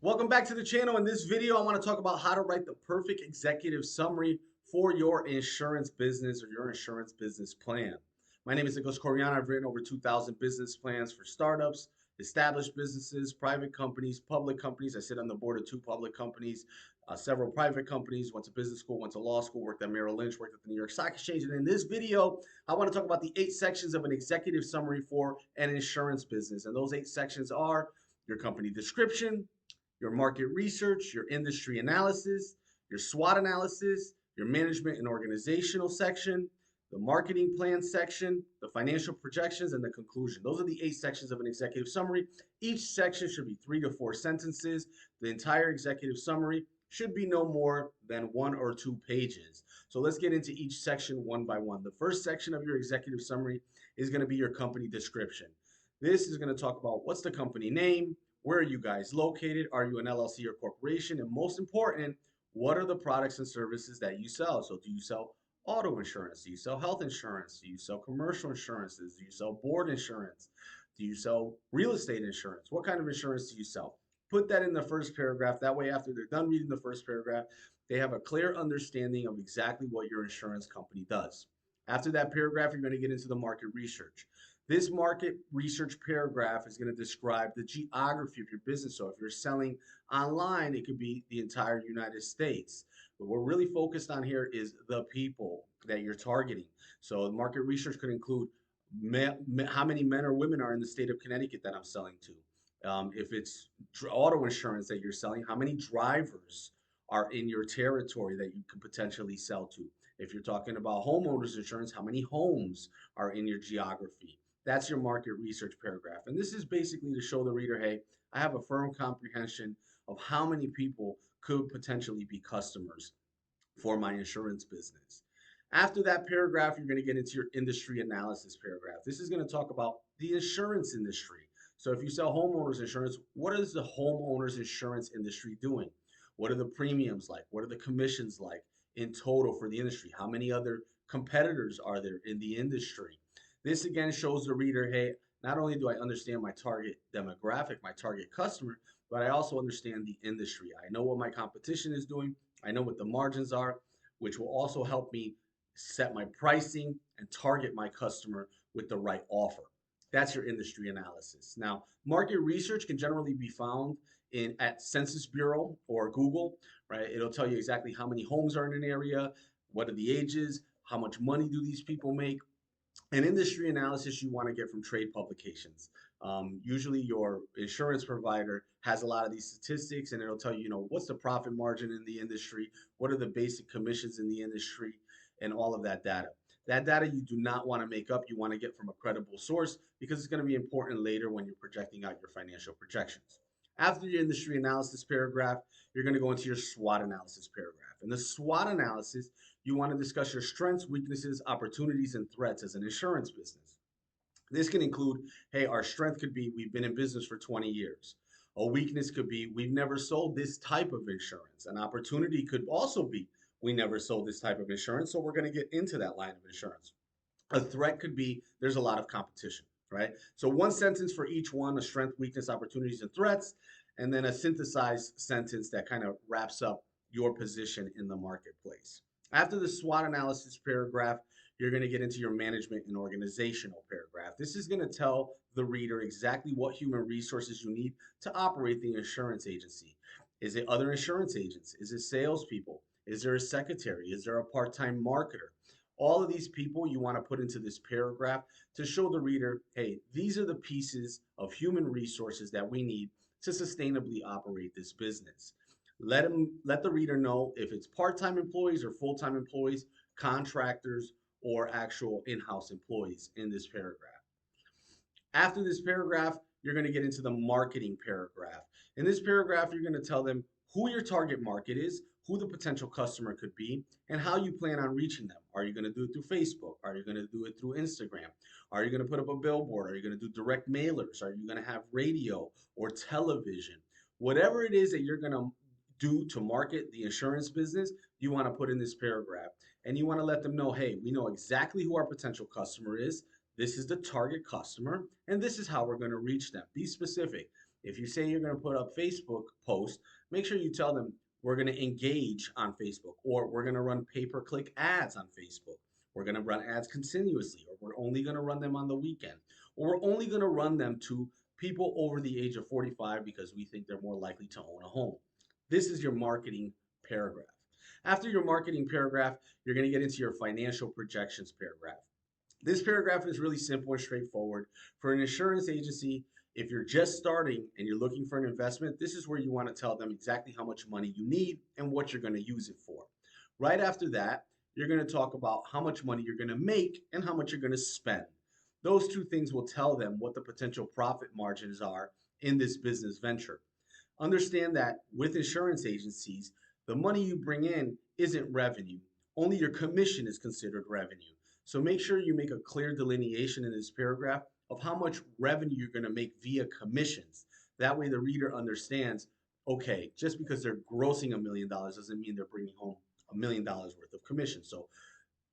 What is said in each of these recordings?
Welcome back to the channel. In this video, I want to talk about how to write the perfect executive summary for your insurance business or your insurance business plan. My name is Nicholas Coriano. I've written over 2,000 business plans for startups, established businesses, private companies, public companies. I sit on the board of two public companies, several private companies, went to business school, went to law school, worked at Merrill Lynch, worked at the New York Stock Exchange. And in this video, I want to talk about the 8 sections of an executive summary for an insurance business. And those 8 sections are your company description, your market research, your industry analysis, your SWOT analysis, your management and organizational section, the marketing plan section, the financial projections, and the conclusion. Those are the 8 sections of an executive summary. Each section should be 3 to 4 sentences. The entire executive summary should be no more than 1 or 2 pages. So let's get into each section one by one. The first section of your executive summary is going to be your company description. This is going to talk about what's the company name, where are you guys located? Are you an LLC or corporation? And most important, what are the products and services that you sell? So do you sell auto insurance? Do you sell health insurance? Do you sell commercial insurances? Do you sell board insurance? Do you sell real estate insurance? What kind of insurance do you sell? Put that in the first paragraph. That way, after they're done reading the first paragraph, they have a clear understanding of exactly what your insurance company does. After that paragraph, you're going to get into the market research. This market research paragraph is going to describe the geography of your business. So if you're selling online, it could be the entire United States. What we're really focused on here is the people that you're targeting. So market research could include how many men or women are in the state of Connecticut that I'm selling to. If it's auto insurance that you're selling, how many drivers are in your territory that you could potentially sell to? If you're talking about homeowners insurance, how many homes are in your geography? That's your market research paragraph. And this is basically to show the reader, hey, I have a firm comprehension of how many people could potentially be customers for my insurance business. After that paragraph, you're going to get into your industry analysis paragraph. This is going to talk about the insurance industry. So if you sell homeowners insurance, what is the homeowners insurance industry doing? What are the premiums like? What are the commissions like in total for the industry? How many other competitors are there in the industry? This again shows the reader, hey, not only do I understand my target demographic, my target customer, but I also understand the industry. I know what my competition is doing. I know what the margins are, which will also help me set my pricing and target my customer with the right offer. That's your industry analysis. Now, market research can generally be found at Census Bureau or Google, right? It'll tell you exactly how many homes are in an area, what are the ages, how much money do these people make. An industry analysis you want to get from trade publications. Usually your insurance provider has a lot of these statistics and it'll tell you, what's the profit margin in the industry, what are the basic commissions in the industry, and all of that data. That data you do not want to make up, you want to get from a credible source because it's going to be important later when you're projecting out your financial projections. After your industry analysis paragraph, you're going to go into your SWOT analysis paragraph. In the SWOT analysis, you want to discuss your strengths, weaknesses, opportunities, and threats as an insurance business. This can include, hey, our strength could be we've been in business for 20 years. A weakness could be we've never sold this type of insurance. An opportunity could also be we never sold this type of insurance, so we're going to get into that line of insurance. A threat could be there's a lot of competition, right? So one sentence for each one, a strength, weakness, opportunities, and threats, and then a synthesized sentence that kind of wraps up your position in the marketplace. After the SWOT analysis paragraph, you're going to get into your management and organizational paragraph. This is going to tell the reader exactly what human resources you need to operate the insurance agency. Is it other insurance agents? Is it salespeople? Is there a secretary? Is there a part-time marketer? All of these people you want to put into this paragraph to show the reader, hey, these are the pieces of human resources that we need to sustainably operate this business. Let the reader know if it's part-time employees or full-time employees, contractors, or actual in-house employees in this paragraph. After this paragraph, you're going to get into the marketing paragraph. In this paragraph, you're going to tell them who your target market is, who the potential customer could be, and how you plan on reaching them. Are you going to do it through Facebook? Are you going to do it through Instagram? Are you going to put up a billboard? Are you going to do direct mailers? Are you going to have radio or television? Whatever it is that you're going to do to market the insurance business, you want to put in this paragraph. And you want to let them know, hey, we know exactly who our potential customer is. This is the target customer, and this is how we're going to reach them. Be specific. If you say you're going to put up Facebook posts, make sure you tell them we're going to engage on Facebook, or we're going to run pay-per-click ads on Facebook. We're going to run ads continuously, or we're only going to run them on the weekend, or we're only going to run them to people over the age of 45 because we think they're more likely to own a home. This is your marketing paragraph. After your marketing paragraph, you're going to get into your financial projections paragraph. This paragraph is really simple and straightforward. For an insurance agency, if you're just starting and you're looking for an investment, this is where you want to tell them exactly how much money you need and what you're going to use it for. Right after that, you're going to talk about how much money you're going to make and how much you're going to spend. Those two things will tell them what the potential profit margins are in this business venture. Understand that with insurance agencies, the money you bring in isn't revenue. Only your commission is considered revenue. So make sure you make a clear delineation in this paragraph of how much revenue you're going to make via commissions. That way the reader understands, okay, just because they're grossing $1 million doesn't mean they're bringing home $1 million worth of commission. So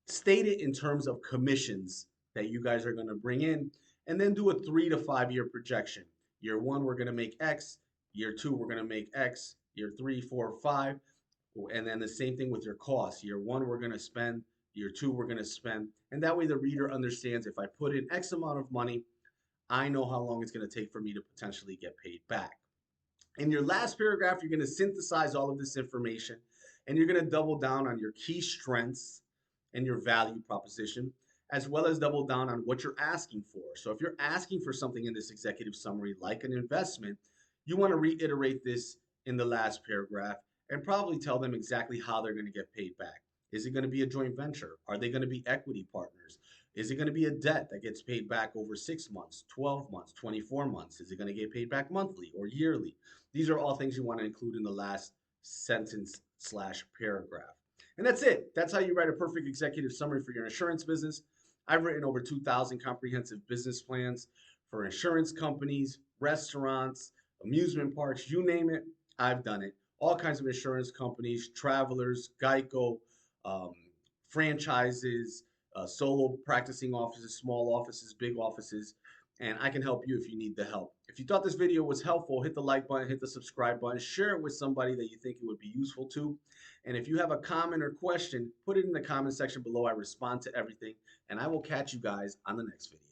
state it in terms of commissions that you guys are going to bring in, and then do a 3 to 5 year projection. Year one, we're going to make X. Year two, we're going to make X. Year three, 4, 5. And then the same thing with your costs. Year one, we're going to spend. Year two, we're going to spend. And that way the reader understands if I put in X amount of money, I know how long it's going to take for me to potentially get paid back. In your last paragraph, you're going to synthesize all of this information, and you're going to double down on your key strengths and your value proposition, as well as double down on what you're asking for. So if you're asking for something in this executive summary, like an investment, you want to reiterate this in the last paragraph and probably tell them exactly how they're going to get paid back. Is it going to be a joint venture? Are they going to be equity partners? Is it going to be a debt that gets paid back over 6 months, 12 months, 24 months? Is it going to get paid back monthly or yearly? These are all things you want to include in the last sentence slash paragraph. And that's it. That's how you write a perfect executive summary for your insurance business. I've written over 2,000 comprehensive business plans for insurance companies, restaurants, amusement parks, you name it, I've done it. All kinds of insurance companies, travelers, Geico, um, franchises, solo practicing offices, small offices, big offices, and I can help you if you need the help. If you thought this video was helpful, hit the like button, hit the subscribe button, share it with somebody that you think it would be useful to. And if you have a comment or question, put it in the comment section below. I respond to everything, and I will catch you guys on the next video.